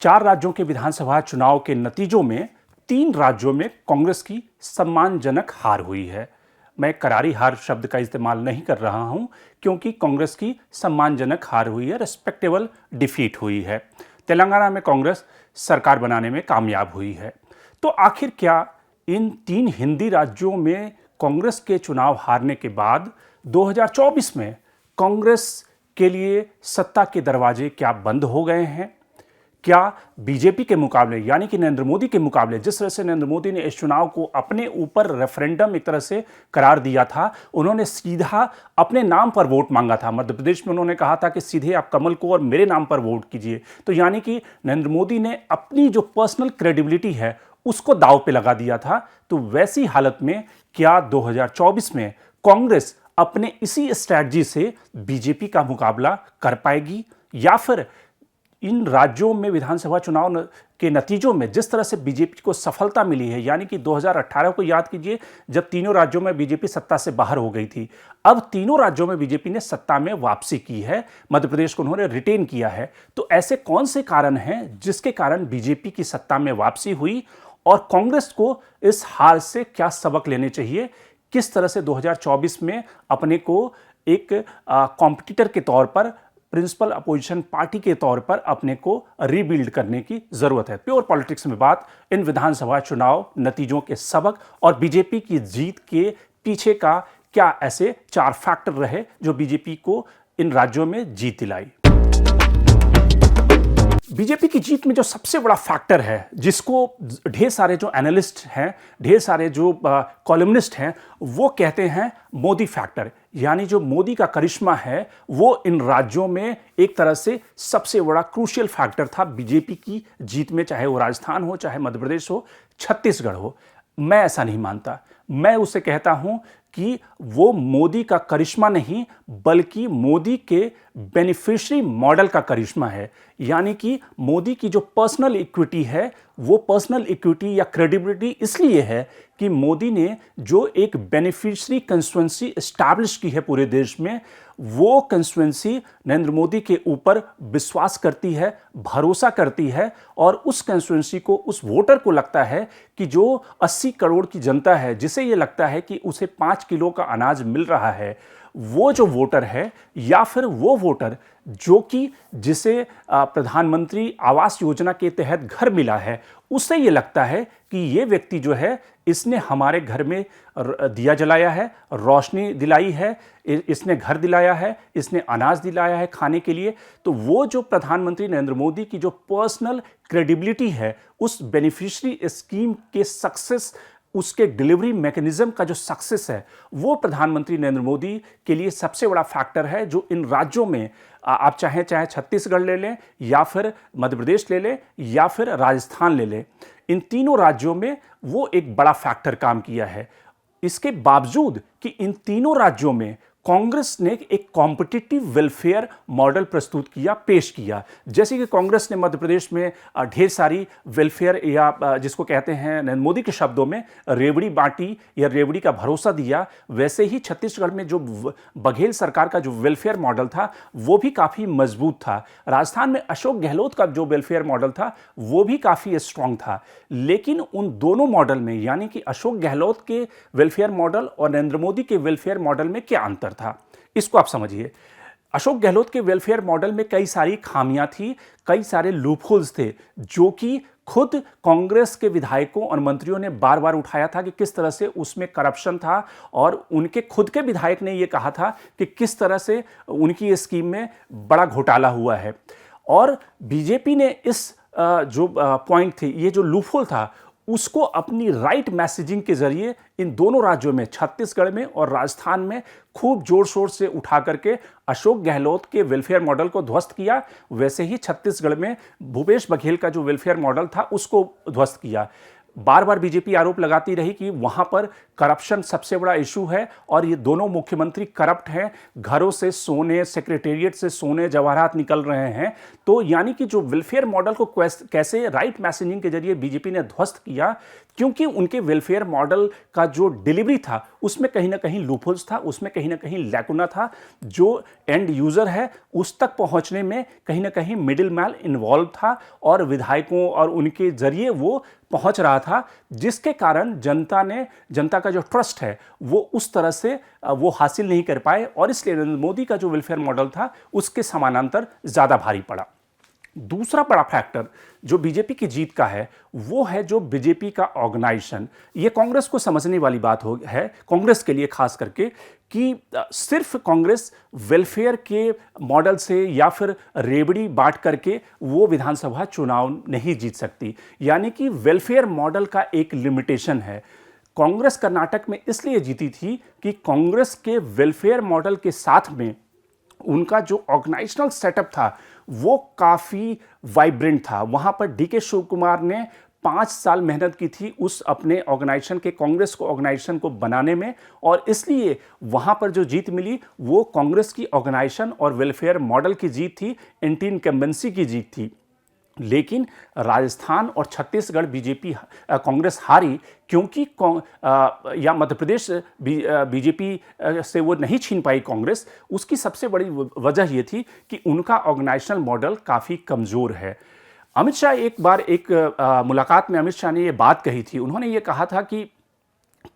4 राज्यों के विधानसभा चुनाव के नतीजों में 3 राज्यों में कांग्रेस की सम्मानजनक हार हुई है। मैं करारी हार शब्द का इस्तेमाल नहीं कर रहा हूं क्योंकि कांग्रेस की सम्मानजनक हार हुई है, रिस्पेक्टेबल डिफीट हुई है। तेलंगाना में कांग्रेस सरकार बनाने में कामयाब हुई है। तो आखिर क्या इन 3 हिंदी राज्यों में कांग्रेस के चुनाव हारने के बाद 2024 में कांग्रेस के लिए सत्ता के दरवाजे क्या बंद हो गए हैं? क्या बीजेपी के मुकाबले यानी कि नरेंद्र मोदी के मुकाबले, जिस तरह से नरेंद्र मोदी ने इस चुनाव को अपने ऊपर रेफरेंडम एक तरह से करार दिया था, उन्होंने सीधा अपने नाम पर वोट मांगा था। मध्य प्रदेश में उन्होंने कहा था कि सीधे आप कमल को और मेरे नाम पर वोट कीजिए। तो यानी कि नरेंद्र मोदी ने अपनी जो पर्सनल क्रेडिबिलिटी है उसको दांव पे लगा दिया था। तो वैसी हालत में क्या 2024 में कांग्रेस अपने इसी स्ट्रैटेजी से बीजेपी का मुकाबला कर पाएगी, या फिर इन राज्यों में विधानसभा चुनाव के नतीजों में जिस तरह से बीजेपी को सफलता मिली है, यानी कि 2018 को याद कीजिए जब तीनों राज्यों में बीजेपी सत्ता से बाहर हो गई थी। अब तीनों राज्यों में बीजेपी ने सत्ता में वापसी की है, मध्य प्रदेश को उन्होंने रिटेन किया है। तो ऐसे कौन से कारण हैं जिसके कारण बीजेपी की सत्ता में वापसी हुई और कांग्रेस को इस हार से क्या सबक लेने चाहिए? किस तरह से 2024 में अपने को एक कॉम्पिटिटर के तौर पर, प्रिंसिपल अपोजिशन पार्टी के तौर पर अपने को रीबिल्ड करने की जरूरत है। प्योर पॉलिटिक्स में बात इन विधानसभा चुनाव नतीजों के सबक और बीजेपी की जीत के पीछे का क्या ऐसे 4 फैक्टर रहे जो बीजेपी को इन राज्यों में जीत दिलाई। बीजेपी की जीत में जो सबसे बड़ा फैक्टर है, जिसको ढेर सारे जो एनालिस्ट हैं, ढेर सारे जो कॉलमनिस्ट हैं, वो कहते हैं मोदी फैक्टर। यानी जो मोदी का करिश्मा है वो इन राज्यों में एक तरह से सबसे बड़ा क्रूशियल फैक्टर था बीजेपी की जीत में, चाहे वो राजस्थान हो, चाहे मध्य प्रदेश हो, छत्तीसगढ़ हो। मैं ऐसा नहीं मानता। मैं उसे कहता हूं कि वो मोदी का करिश्मा नहीं बल्कि मोदी के बेनिफिशियरी मॉडल का करिश्मा है। यानी कि मोदी की जो पर्सनल इक्विटी है, वो पर्सनल इक्विटी या क्रेडिबिलिटी इसलिए है कि मोदी ने जो एक बेनिफिशियरी कंस्टिट्यूएंसी एस्टैब्लिश की है पूरे देश में, वो कंस्टिट्यूएंसी नरेंद्र मोदी के ऊपर विश्वास करती है, भरोसा करती है और उस कंस्टिट्यूएंसी को, उस वोटर को लगता है कि जो 80 करोड़ की जनता है, जिसे ये लगता है कि उसे 5 किलो का अनाज मिल रहा है, वो जो वोटर है या फिर वो वोटर जो कि जिसे प्रधानमंत्री आवास योजना के तहत घर मिला है, उसे ये लगता है कि ये व्यक्ति जो है इसने हमारे घर में दिया जलाया है, रोशनी दिलाई है, इसने घर दिलाया है, इसने अनाज दिलाया है खाने के लिए। तो वो जो प्रधानमंत्री नरेंद्र मोदी की जो पर्सनल क्रेडिबिलिटी है, उस बेनिफिशियरी स्कीम के सक्सेस, उसके डिलीवरी मैकेनिज्म का जो सक्सेस है, वो प्रधानमंत्री नरेंद्र मोदी के लिए सबसे बड़ा फैक्टर है जो इन राज्यों में आप चाहे छत्तीसगढ़ ले लें या फिर मध्य प्रदेश ले लें या फिर राजस्थान ले लें, इन तीनों राज्यों में वो एक बड़ा फैक्टर काम किया है। इसके बावजूद कि इन तीनों राज्यों में कांग्रेस ने एक कॉम्पिटिटिव वेलफेयर मॉडल प्रस्तुत किया, पेश किया। जैसे कि कांग्रेस ने मध्य प्रदेश में ढेर सारी वेलफेयर या जिसको कहते हैं नरेंद्र मोदी के शब्दों में रेवड़ी बांटी या रेवड़ी का भरोसा दिया, वैसे ही छत्तीसगढ़ में जो बघेल सरकार का जो वेलफेयर मॉडल था वो भी काफ़ी मजबूत था। राजस्थान में अशोक गहलोत का जो वेलफेयर मॉडल था वो भी काफ़ी स्ट्रांग था। लेकिन उन दोनों मॉडल में, यानी कि अशोक गहलोत के वेलफेयर मॉडल और नरेंद्र मोदी के वेलफेयर मॉडल में क्या अंतर था, इसको आप समझिए। अशोक गहलोत के वेलफेयर मॉडल में कई सारी खामियां थी, कई सारे लूपहोल्स थे जो कि खुद कांग्रेस के विधायकों और मंत्रियों ने बार बार उठाया था कि किस तरह से उसमें करप्शन था, और उनके खुद के विधायक ने यह कहा था कि किस तरह से उनकी स्कीम में बड़ा घोटाला हुआ है। और बीजेपी ने इस जो पॉइंट थी, ये जो लूपहोल था, उसको अपनी राइट मैसेजिंग के जरिए इन दोनों राज्यों में, छत्तीसगढ़ में और राजस्थान में, खूब जोर शोर से उठा करके अशोक गहलोत के वेलफेयर मॉडल को ध्वस्त किया। वैसे ही छत्तीसगढ़ में भूपेश बघेल का जो वेलफेयर मॉडल था उसको ध्वस्त किया। बार बार बीजेपी आरोप लगाती रही कि वहां पर करप्शन सबसे बड़ा इशू है और ये दोनों मुख्यमंत्री करप्ट हैं, घरों से सोने, सेक्रेटेरिएट से सोने जवाहरात निकल रहे हैं। तो यानी कि जो वेलफेयर मॉडल को कैसे राइट मैसेजिंग के जरिए बीजेपी ने ध्वस्त किया, क्योंकि उनके वेलफेयर मॉडल का जो डिलीवरी था उसमें कहीं ना कहीं लूपहोल्स था, उसमें कहीं ना कहीं लैकुना था। जो एंड यूजर है उस तक पहुंचने में कहीं ना कहीं मिडिल मैन इन्वॉल्व था और विधायकों और उनके जरिए वो पहुंच रहा था, जिसके कारण जनता का जो ट्रस्ट है वो उस तरह से वो हासिल नहीं कर पाए और इसलिए नरेंद्र मोदी का जो वेलफेयर मॉडल था उसके समानांतर ज्यादा भारी पड़ा। दूसरा बड़ा फैक्टर जो बीजेपी की जीत का है वो है जो बीजेपी का ऑर्गेनाइजेशन। ये कांग्रेस को समझने वाली बात है, कांग्रेस के लिए खास करके, कि सिर्फ कांग्रेस वेलफेयर के मॉडल से या फिर रेवड़ी बांट करके वो विधानसभा चुनाव नहीं जीत सकती। यानी कि वेलफेयर मॉडल का एक लिमिटेशन है। कांग्रेस कर्नाटक में इसलिए जीती थी कि कांग्रेस के वेलफेयर मॉडल के साथ में उनका जो ऑर्गेनाइजेशनल सेटअप था वो काफ़ी वाइब्रेंट था। वहाँ पर डीके शिव कुमार ने 5 साल मेहनत की थी उस अपने ऑर्गेनाइजेशन के, कांग्रेस को ऑर्गेनाइजेशन को बनाने में, और इसलिए वहाँ पर जो जीत मिली वो कांग्रेस की ऑर्गेनाइजेशन और वेलफेयर मॉडल की जीत थी, एंटी इनकम्बेंसी की जीत थी। लेकिन राजस्थान और छत्तीसगढ़ कांग्रेस हारी क्योंकि या मध्य प्रदेश बीजेपी से वो नहीं छीन पाई कांग्रेस। उसकी सबसे बड़ी वजह ये थी कि उनका ऑर्गेनाइजेशनल मॉडल काफ़ी कमज़ोर है। अमित शाह एक बार एक मुलाकात में अमित शाह ने ये बात कही थी। उन्होंने ये कहा था कि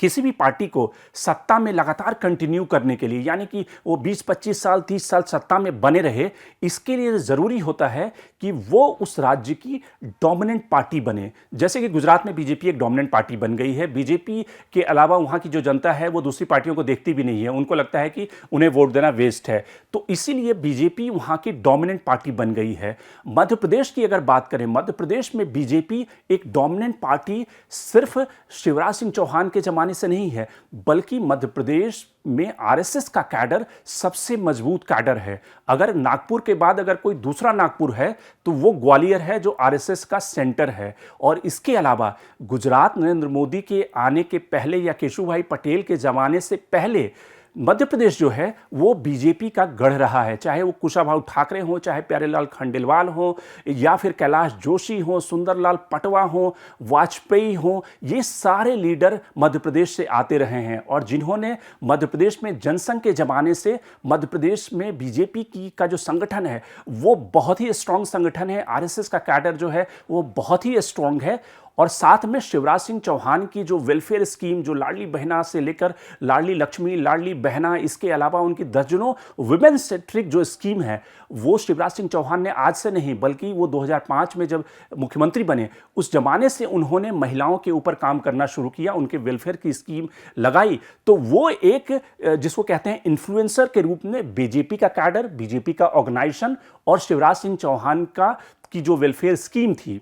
किसी भी पार्टी को सत्ता में लगातार कंटिन्यू करने के लिए, यानी कि वो 20-25 साल 30 साल सत्ता में बने रहे, इसके लिए ज़रूरी होता है कि वो उस राज्य की डोमिनेंट पार्टी बने। जैसे कि गुजरात में बीजेपी एक डोमिनेंट पार्टी बन गई है। बीजेपी के अलावा वहाँ की जो जनता है वो दूसरी पार्टियों को देखती भी नहीं है, उनको लगता है कि उन्हें वोट देना वेस्ट है। तो इसीलिए बीजेपी वहाँ की डोमिनेंट पार्टी बन गई है। मध्य प्रदेश की अगर बात करें, मध्य प्रदेश में बीजेपी एक डोमिनेंट पार्टी सिर्फ शिवराज सिंह चौहान के जमाने से नहीं है, बल्कि मध्य प्रदेश में आरएसएस का कैडर सबसे मजबूत कैडर है। अगर नागपुर के बाद अगर कोई दूसरा नागपुर है तो वो ग्वालियर है, जो आरएसएस का सेंटर है। और इसके अलावा गुजरात नरेंद्र मोदी के आने के पहले या केशुभाई पटेल के जमाने से पहले मध्य प्रदेश जो है वो बीजेपी का गढ़ रहा है। चाहे वो कुशाभाऊ ठाकरे हो, चाहे प्यारेलाल खंडेलवाल हो, या फिर कैलाश जोशी हो, सुंदरलाल पटवा हो, वाजपेयी हो, ये सारे लीडर मध्य प्रदेश से आते रहे हैं और जिन्होंने मध्य प्रदेश में जनसंघ के जमाने से मध्य प्रदेश में बीजेपी का जो संगठन है वो बहुत ही स्ट्रांग संगठन है। आरएसएस का कैडर जो है वो बहुत ही स्ट्रांग है। और साथ में शिवराज सिंह चौहान की जो वेलफेयर स्कीम, जो लाडली बहना से लेकर लाडली लक्ष्मी, लाडली बहना, इसके अलावा उनकी दर्जनों वुमेन सेंट्रिक जो स्कीम है, वो शिवराज सिंह चौहान ने आज से नहीं बल्कि वो 2005 में जब मुख्यमंत्री बने उस जमाने से उन्होंने महिलाओं के ऊपर काम करना शुरू किया, उनके वेलफेयर की स्कीम लगाई। तो वो एक जिसको कहते हैं इन्फ्लुएंसर के रूप में बीजेपी का कैडर, बीजेपी का ऑर्गेनाइजेशन और शिवराज सिंह चौहान की जो वेलफेयर स्कीम थी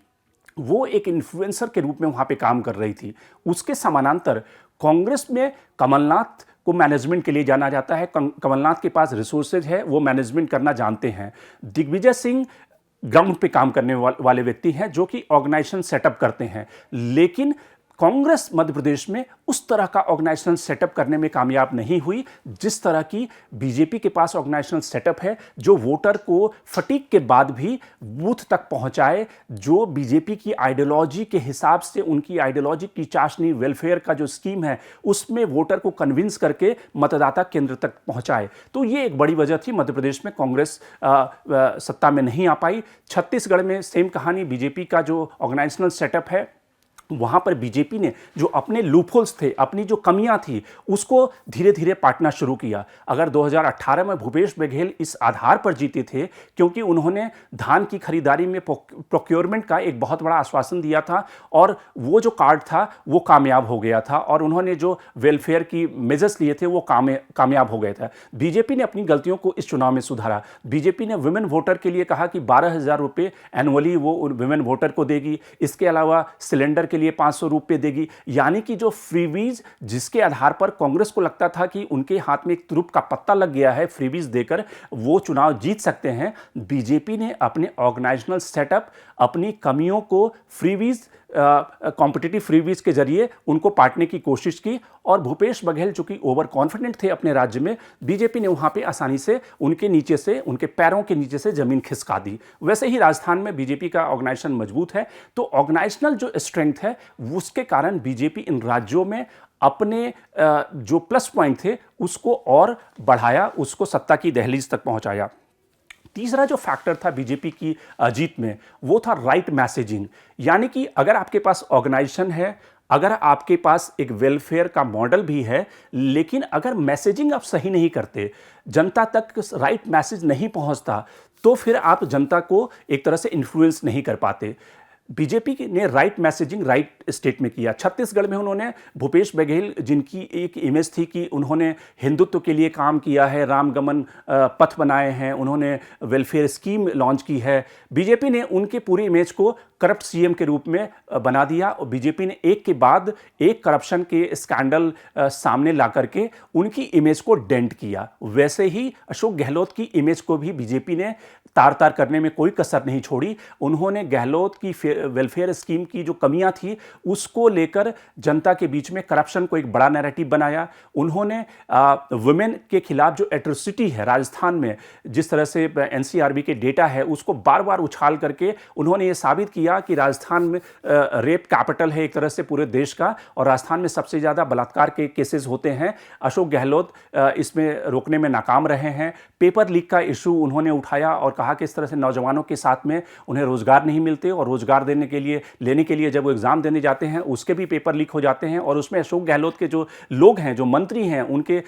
वो एक इन्फ्लुएंसर के रूप में वहां पे काम कर रही थी। उसके समानांतर कांग्रेस में कमलनाथ को मैनेजमेंट के लिए जाना जाता है। कमलनाथ के पास रिसोर्सेज है, वो मैनेजमेंट करना जानते हैं। दिग्विजय सिंह ग्राउंड पे काम करने वाले व्यक्ति हैं जो कि ऑर्गेनाइजेशन सेटअप करते हैं। लेकिन कांग्रेस मध्य प्रदेश में उस तरह का ऑर्गेनाइजेशनल सेटअप करने में कामयाब नहीं हुई जिस तरह की बीजेपी के पास ऑर्गेनाइजेशनल सेटअप है, जो वोटर को फटीक के बाद भी बूथ तक पहुंचाए, जो बीजेपी की आइडियोलॉजी के हिसाब से उनकी आइडियोलॉजी की चाशनी वेलफेयर का जो स्कीम है उसमें वोटर को कन्विंस करके मतदाता केंद्र तक पहुंचाए। तो ये एक बड़ी वजह थी मध्य प्रदेश में कांग्रेस सत्ता में नहीं आ पाई। छत्तीसगढ़ में सेम कहानी, बीजेपी का जो ऑर्गेनाइजेशनल सेटअप है वहाँ पर बीजेपी ने जो अपने लूपहोल्स थे, अपनी जो कमियां थी, उसको धीरे धीरे पाटना शुरू किया। अगर 2018 में भूपेश बघेल इस आधार पर जीते थे क्योंकि उन्होंने धान की खरीदारी में प्रोक्योरमेंट का एक बहुत बड़ा आश्वासन दिया था और वो जो कार्ड था वो कामयाब हो गया था और उन्होंने जो वेलफेयर की मेजर्स लिए थे वो कामयाब हो गए थे। बीजेपी ने अपनी गलतियों को इस चुनाव में सुधारा। बीजेपी ने वुमेन वोटर के लिए कहा कि 12,000 रुपये एनुअली वो वुमेन वोटर को देगी। इसके अलावा सिलेंडर के लिए 500 रुपए देगी। यानी कि जो फ्रीबीज जिसके आधार पर कांग्रेस को लगता था कि उनके हाथ में एक तुरुप का पत्ता लग गया है, फ्रीबीज देकर वो चुनाव जीत सकते हैं, बीजेपी ने अपने ऑर्गेनाइजेशनल सेटअप, अपनी कमियों को फ्रीबीज कॉम्पिटिटिव फ्रीबीज के जरिए उनको पाटने की कोशिश की और भूपेश बघेल चूंकि ओवर कॉन्फिडेंट थे अपने राज्य में, बीजेपी ने वहां पे आसानी से उनके नीचे से, उनके पैरों के नीचे से जमीन खिसका दी। वैसे ही राजस्थान में बीजेपी का ऑर्गेनाइजेशन मजबूत है, तो ऑर्गेनाइजेशनल जो स्ट्रेंथ है उसके कारण बीजेपी इन राज्यों में अपने जो प्लस पॉइंट थे उसको और बढ़ाया, उसको सत्ता की दहलीज तक पहुंचाया। तीसरा जो फैक्टर था बीजेपी की जीत में वो था राइट मैसेजिंग, यानी कि अगर आपके पास ऑर्गेनाइजेशन है, अगर आपके पास एक वेलफेयर का मॉडल भी है, लेकिन अगर मैसेजिंग आप सही नहीं करते, जनता तक राइट मैसेज नहीं पहुंचता, तो फिर आप जनता को एक तरह से इन्फ्लुएंस नहीं कर पाते। बीजेपी ने राइट मैसेजिंग राइट स्टेट में किया। छत्तीसगढ़ में उन्होंने भूपेश बघेल, जिनकी एक इमेज थी कि उन्होंने हिंदुत्व के लिए काम किया है, रामगमन पथ बनाए हैं, उन्होंने वेलफेयर स्कीम लॉन्च की है, बीजेपी ने उनके पूरी इमेज को करप्ट सीएम के रूप में बना दिया और बीजेपी ने एक के बाद एक करप्शन के स्कैंडल सामने ला करके उनकी इमेज को डेंट किया। वैसे ही अशोक गहलोत की इमेज को भी बीजेपी ने तार तार करने में कोई कसर नहीं छोड़ी। उन्होंने गहलोत की वेलफेयर स्कीम की जो कमियां थी उसको लेकर जनता के बीच में करप्शन को एक बड़ा नैरेटिव बनाया। उन्होंने वुमेन के खिलाफ जो एट्रोसिटी है राजस्थान में, जिस तरह से एनसीआरबी के डेटा है, उसको बार बार उछाल करके उन्होंने ये साबित किया कि राजस्थान में रेप कैपिटल है एक तरह से पूरे देश का, और राजस्थान में सबसे ज़्यादा बलात्कार के केसेस होते हैं। अशोक गहलोत इसमें रोकने में नाकाम रहे हैं। पेपर लीक का इशू उन्होंने उठाया और कहा कि इस तरह से नौजवानों के साथ में उन्हें रोजगार नहीं मिलते और रोजगार लेने के लिए जब वो एग्जाम देने जाते हैं उसके भी पेपर लीक हो जाते हैं, और उसमें अशोक गहलोत के जो लोग हैं, जो मंत्री हैं, उनके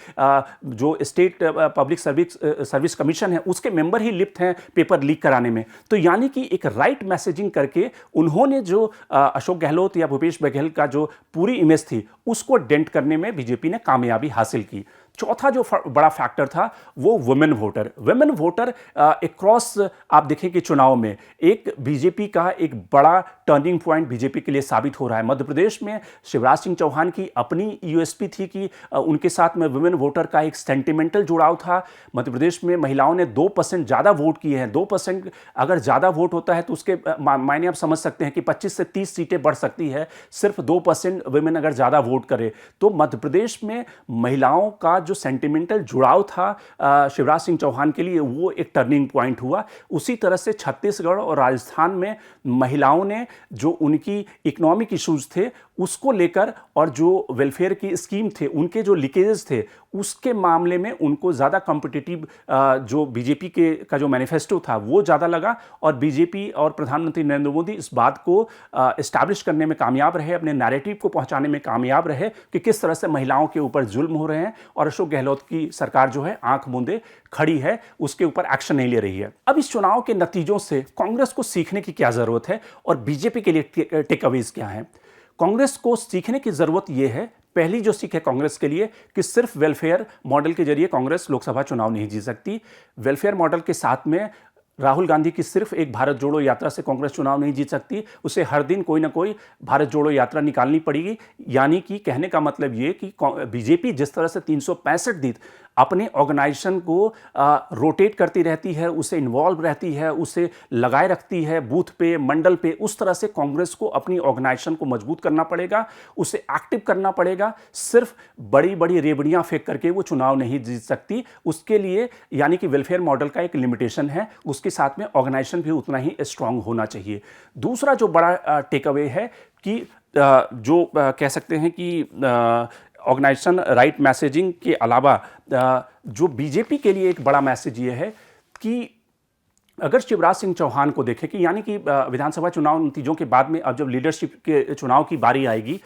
जो स्टेट पब्लिक सर्विस कमीशन है उसके मेंबर ही लिप्त हैं पेपर लीक कराने में। तो यानी कि एक राइट मैसेजिंग करके उन्होंने जो अशोक गहलोत या भूपेश बघेल का जो पूरी इमेज थी उसको डेंट करने में बीजेपी ने कामयाबी हासिल की। चौथा जो बड़ा फैक्टर था वो women voter. Women voter across आप देखें कि चुनाव में एक बीजेपी का एक बड़ा टर्निंग पॉइंट बीजेपी के लिए साबित हो रहा है। मध्य प्रदेश में शिवराज सिंह चौहान की अपनी यूएसपी थी कि उनके साथ में वुमेन वोटर का एक सेंटिमेंटल जुड़ाव था। मध्य प्रदेश में महिलाओं ने 2% ज़्यादा वोट किए हैं। 2% अगर ज़्यादा वोट होता है तो उसके मायने आप समझ सकते हैं कि 25 से 30 सीटें बढ़ सकती है, सिर्फ 2% वुमेन अगर ज़्यादा वोट करे तो। मध्य प्रदेश में महिलाओं का जो सेंटिमेंटल जुड़ाव था शिवराज सिंह चौहान के लिए, वो एक टर्निंग पॉइंट हुआ। उसी तरह से छत्तीसगढ़ और राजस्थान में महिलाओं ने जो उनकी इकोनॉमिक इश्यूज थे उसको लेकर और जो वेलफेयर की स्कीम थे, उनके जो लीकेजेस थे, उसके मामले में उनको ज़्यादा कॉम्पिटिटिव जो बीजेपी के का जो मैनिफेस्टो था वो ज़्यादा लगा, और बीजेपी और प्रधानमंत्री नरेंद्र मोदी इस बात को एस्टैब्लिश करने में कामयाब रहे, अपने नैरेटिव को पहुंचाने में कामयाब रहे कि किस तरह से महिलाओं के ऊपर जुल्म हो रहे हैं, और अशोक गहलोत की सरकार जो है आंख मूंदे खड़ी है, उसके ऊपर एक्शन नहीं ले रही है। अब इस चुनाव के नतीजों से कांग्रेस को सीखने की क्या जरूरत है और बीजेपी के लिए टेकअवेज क्या है? कांग्रेस को सीखने की जरूरत यह है, पहली जो सीख है कांग्रेस के लिए, कि सिर्फ वेलफेयर मॉडल के जरिए कांग्रेस लोकसभा चुनाव नहीं जीत सकती। वेलफेयर मॉडल के साथ में राहुल गांधी की सिर्फ एक भारत जोड़ो यात्रा से कांग्रेस चुनाव नहीं जीत सकती, उसे हर दिन कोई ना कोई भारत जोड़ो यात्रा निकालनी पड़ेगी। यानी कि कहने का मतलब ये कि बीजेपी जिस तरह से 365 दिन अपने ऑर्गेनाइजेशन को रोटेट करती रहती है, उसे इन्वॉल्व रहती है, उसे लगाए रखती है बूथ पे, मंडल पे, उस तरह से कांग्रेस को अपनी ऑर्गेनाइजेशन को मजबूत करना पड़ेगा, उसे एक्टिव करना पड़ेगा। सिर्फ बड़ी बड़ी रेवड़ियां फेंक करके वो चुनाव नहीं जीत सकती। उसके लिए यानी कि वेलफेयर मॉडल का एक लिमिटेशन है, उसके साथ में ऑर्गेनाइजेशन भी उतना ही स्ट्रांग होना चाहिए। दूसरा जो बड़ा टेक अवे है कि जो कह सकते हैं कि ऑर्गेनाइजेशन राइट मैसेजिंग के अलावा जो बीजेपी के लिए एक बड़ा मैसेज ये है कि अगर शिवराज सिंह चौहान को देखें कि यानी कि विधानसभा चुनाव नतीजों के बाद में अब जब लीडरशिप के चुनाव की बारी आएगी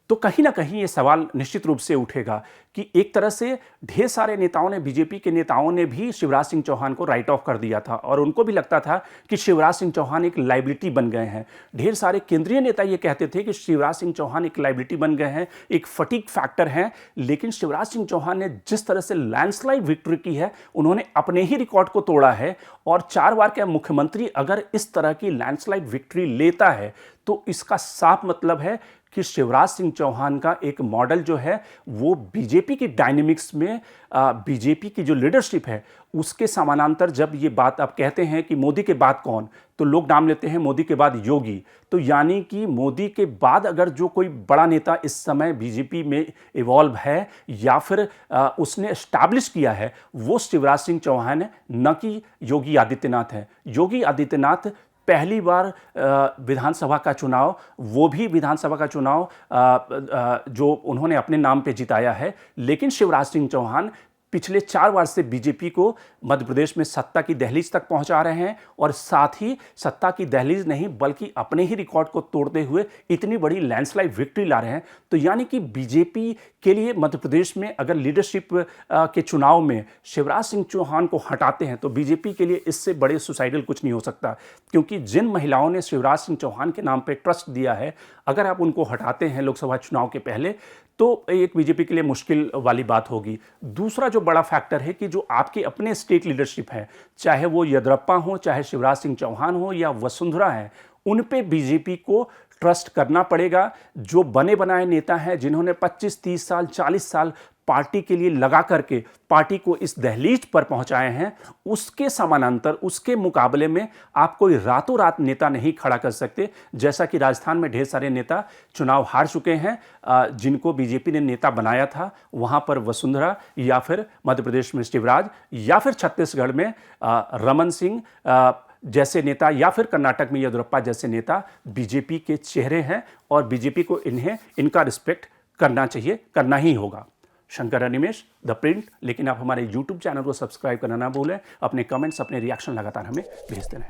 तो कहीं ना कहीं ये सवाल निश्चित रूप से उठेगा कि एक तरह से ढेर सारे नेताओं ने, बीजेपी के नेताओं ने भी शिवराज सिंह चौहान को राइट ऑफ कर दिया था और उनको भी लगता था कि शिवराज सिंह चौहान एक लाइबिलिटी बन गए हैं। ढेर सारे केंद्रीय नेता ये कहते थे कि शिवराज सिंह चौहान एक लाइबिलिटी बन गए हैं, एक फटीग फैक्टर हैं। लेकिन शिवराज सिंह चौहान ने जिस तरह से लैंडस्लाइड विक्ट्री की है, उन्होंने अपने ही रिकॉर्ड को तोड़ा है। और 4 बार का मुख्यमंत्री अगर इस तरह की लैंडस्लाइड विक्ट्री लेता है तो इसका साफ मतलब है कि शिवराज सिंह चौहान का एक मॉडल जो है वो बीजेपी की डायनेमिक्स में, बीजेपी की जो लीडरशिप है उसके समानांतर, जब ये बात आप कहते हैं कि मोदी के बाद कौन, तो लोग नाम लेते हैं मोदी के बाद योगी। तो यानी कि मोदी के बाद अगर जो कोई बड़ा नेता इस समय बीजेपी में इवॉल्व है या फिर उसने एस्टैब्लिश किया है, वो शिवराज सिंह चौहान है, न कि योगी आदित्यनाथ है। योगी आदित्यनाथ पहली बार विधानसभा का चुनाव, वो भी विधानसभा का चुनाव जो उन्होंने अपने नाम पे जिताया है, लेकिन शिवराज सिंह चौहान पिछले 4 वर्ष से बीजेपी को मध्य प्रदेश में सत्ता की दहलीज तक पहुंचा रहे हैं, और साथ ही सत्ता की दहलीज नहीं बल्कि अपने ही रिकॉर्ड को तोड़ते हुए इतनी बड़ी लैंडस्लाइड विक्ट्री ला रहे हैं। तो यानी कि बीजेपी के लिए मध्य प्रदेश में अगर लीडरशिप के चुनाव में शिवराज सिंह चौहान को हटाते हैं तो बीजेपी के लिए इससे बड़े सुसाइडल कुछ नहीं हो सकता, क्योंकि जिन महिलाओं ने शिवराज सिंह चौहान के नाम पर ट्रस्ट दिया है, अगर आप उनको हटाते हैं लोकसभा चुनाव के पहले, तो एक बीजेपी के लिए मुश्किल वाली बात होगी। दूसरा जो बड़ा फैक्टर है कि जो आपके अपने स्टेट लीडरशिप है, चाहे वो येदियुरप्पा हो, चाहे शिवराज सिंह चौहान हो या वसुंधरा है, उन पे बीजेपी को ट्रस्ट करना पड़ेगा। जो बने बनाए नेता हैं, जिन्होंने 25, 30 साल, 40 साल पार्टी के लिए लगा करके पार्टी को इस दहलीज पर पहुंचाए हैं, उसके समानांतर, उसके मुकाबले में आप कोई रातों रात नेता नहीं खड़ा कर सकते। जैसा कि राजस्थान में ढेर सारे नेता चुनाव हार चुके हैं, जिनको बीजेपी ने नेता बनाया था, वहां पर वसुंधरा या फिर मध्य प्रदेश में शिवराज या फिर छत्तीसगढ़ में रमन सिंह जैसे नेता या फिर कर्नाटक में येदियुरप्पा जैसे नेता बीजेपी के चेहरे हैं, और बीजेपी को इनका रिस्पेक्ट करना चाहिए, करना ही होगा। Shankar Animesh, the print. लेकिन आप हमारे YouTube चैनल को सब्सक्राइब करना ना भूलें। अपने कमेंट्स, अपने रिएक्शन लगातार हमें भेजते रहें।